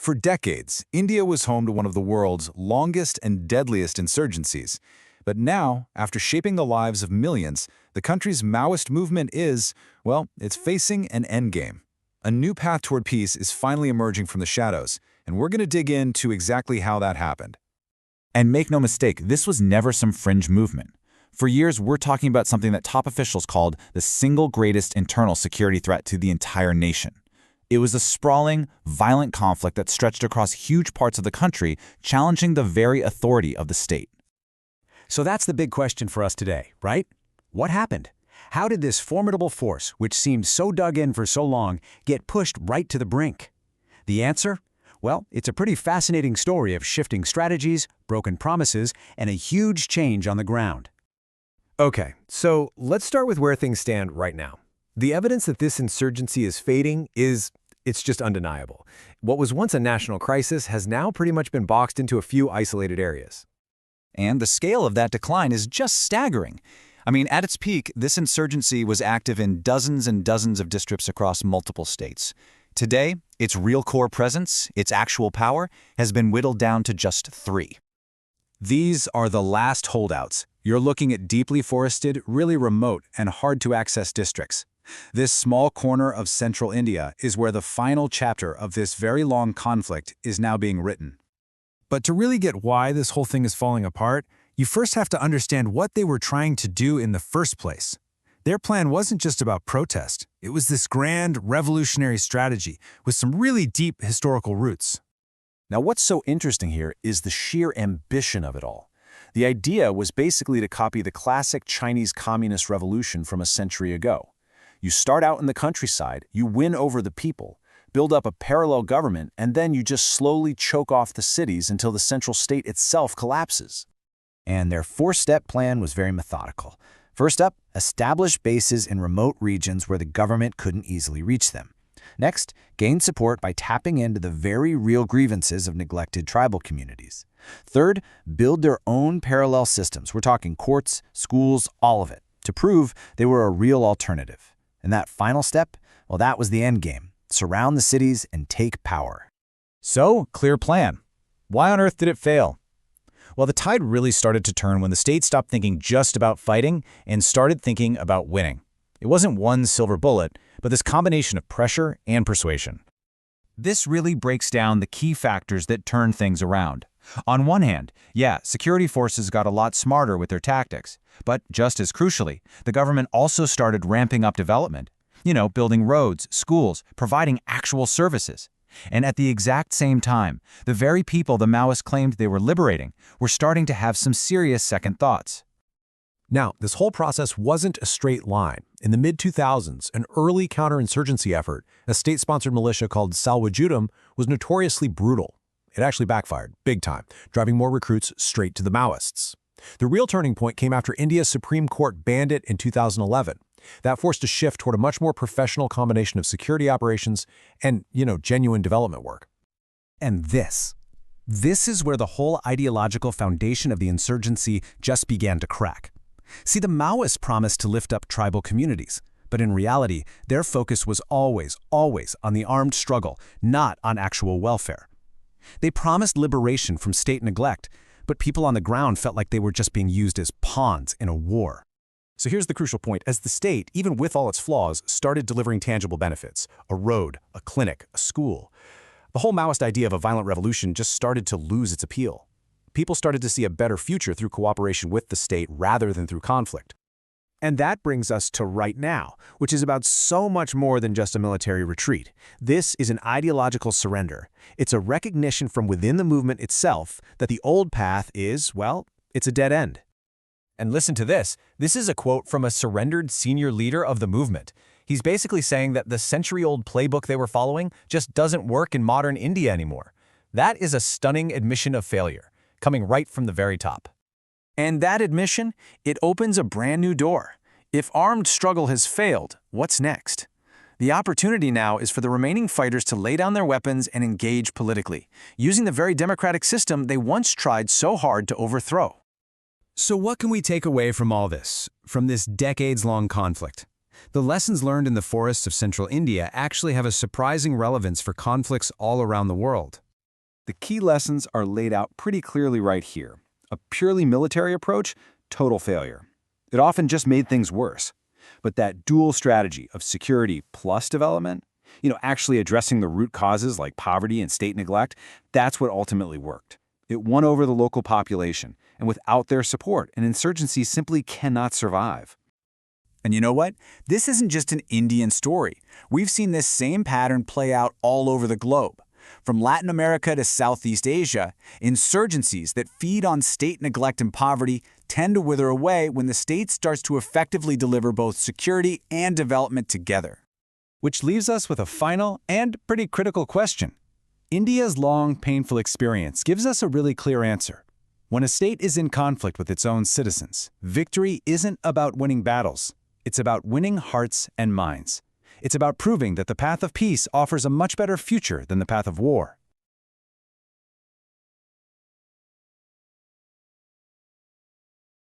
For decades, India was home to one of the world's longest and deadliest insurgencies. But now, after shaping the lives of millions, the country's Maoist movement is, well, it's facing an endgame. A new path toward peace is finally emerging from the shadows, and we're going to dig into exactly how that happened. And make no mistake, this was never some fringe movement. For years, we're talking about something that top officials called the single greatest internal security threat to the entire nation. It was a sprawling, violent conflict that stretched across huge parts of the country, challenging the very authority of the state. So that's the big question for us today, right? What happened? How did this formidable force, which seemed so dug in for so long, get pushed right to the brink? The answer? Well, it's a pretty fascinating story of shifting strategies, broken promises, and a huge change on the ground. Okay, so let's start with where things stand right now. The evidence that this insurgency is fading it's just undeniable. What was once a national crisis has now pretty much been boxed into a few isolated areas. And the scale of that decline is just staggering. I mean, at its peak, this insurgency was active in dozens and dozens of districts across multiple states. Today, its real core presence, its actual power, has been whittled down to just 3. These are the last holdouts. You're looking at deeply forested, really remote, and hard-to-access districts. This small corner of central India is where the final chapter of this very long conflict is now being written. But to really get why this whole thing is falling apart, you first have to understand what they were trying to do in the first place. Their plan wasn't just about protest. It was this grand, revolutionary strategy with some really deep historical roots. Now, what's so interesting here is the sheer ambition of it all. The idea was basically to copy the classic Chinese Communist Revolution from a century ago. You start out in the countryside, you win over the people, build up a parallel government, and then you just slowly choke off the cities until the central state itself collapses. And their 4-step plan was very methodical. First up, establish bases in remote regions where the government couldn't easily reach them. Next, gain support by tapping into the very real grievances of neglected tribal communities. Third, build their own parallel systems. We're talking courts, schools, all of it, to prove they were a real alternative. And that final step, well, that was the end game. Surround the cities and take power. So, clear plan. Why on earth did it fail? Well, the tide really started to turn when the state stopped thinking just about fighting and started thinking about winning. It wasn't one silver bullet, but this combination of pressure and persuasion. This really breaks down the key factors that turn things around. On one hand, yeah, security forces got a lot smarter with their tactics. But just as crucially, the government also started ramping up development. Building roads, schools, providing actual services. And at the exact same time, the very people the Maoists claimed they were liberating were starting to have some serious second thoughts. Now, this whole process wasn't a straight line. In the mid-2000s, an early counterinsurgency effort, a state-sponsored militia called Salwajudum, was notoriously brutal. It actually backfired, big time, driving more recruits straight to the Maoists. The real turning point came after India's Supreme Court banned it in 2011. That forced a shift toward a much more professional combination of security operations and, genuine development work. And this is where the whole ideological foundation of the insurgency just began to crack. See, the Maoists promised to lift up tribal communities, but in reality, their focus was always on the armed struggle, not on actual welfare. They promised liberation from state neglect, but people on the ground felt like they were just being used as pawns in a war. So here's the crucial point. As the state, even with all its flaws, started delivering tangible benefits, a road, a clinic, a school, the whole Maoist idea of a violent revolution just started to lose its appeal. People started to see a better future through cooperation with the state rather than through conflict. And that brings us to right now, which is about so much more than just a military retreat. This is an ideological surrender. It's a recognition from within the movement itself that the old path is, well, it's a dead end. And listen to this. This is a quote from a surrendered senior leader of the movement. He's basically saying that the century-old playbook they were following just doesn't work in modern India anymore. That is a stunning admission of failure, coming right from the very top. And that admission, it opens a brand new door. If armed struggle has failed, what's next? The opportunity now is for the remaining fighters to lay down their weapons and engage politically, using the very democratic system they once tried so hard to overthrow. So what can we take away from all this, from this decades-long conflict? The lessons learned in the forests of central India actually have a surprising relevance for conflicts all around the world. The key lessons are laid out pretty clearly right here. A purely military approach, total failure. It often just made things worse. But that dual strategy of security plus development, actually addressing the root causes like poverty and state neglect, that's what ultimately worked. It won over the local population, and without their support, an insurgency simply cannot survive. And you know what? This isn't just an Indian story. We've seen this same pattern play out all over the globe. From Latin America to Southeast Asia, insurgencies that feed on state neglect and poverty tend to wither away when the state starts to effectively deliver both security and development together. Which leaves us with a final and pretty critical question. India's long, painful experience gives us a really clear answer. When a state is in conflict with its own citizens, victory isn't about winning battles. It's about winning hearts and minds. It's about proving that the path of peace offers a much better future than the path of war.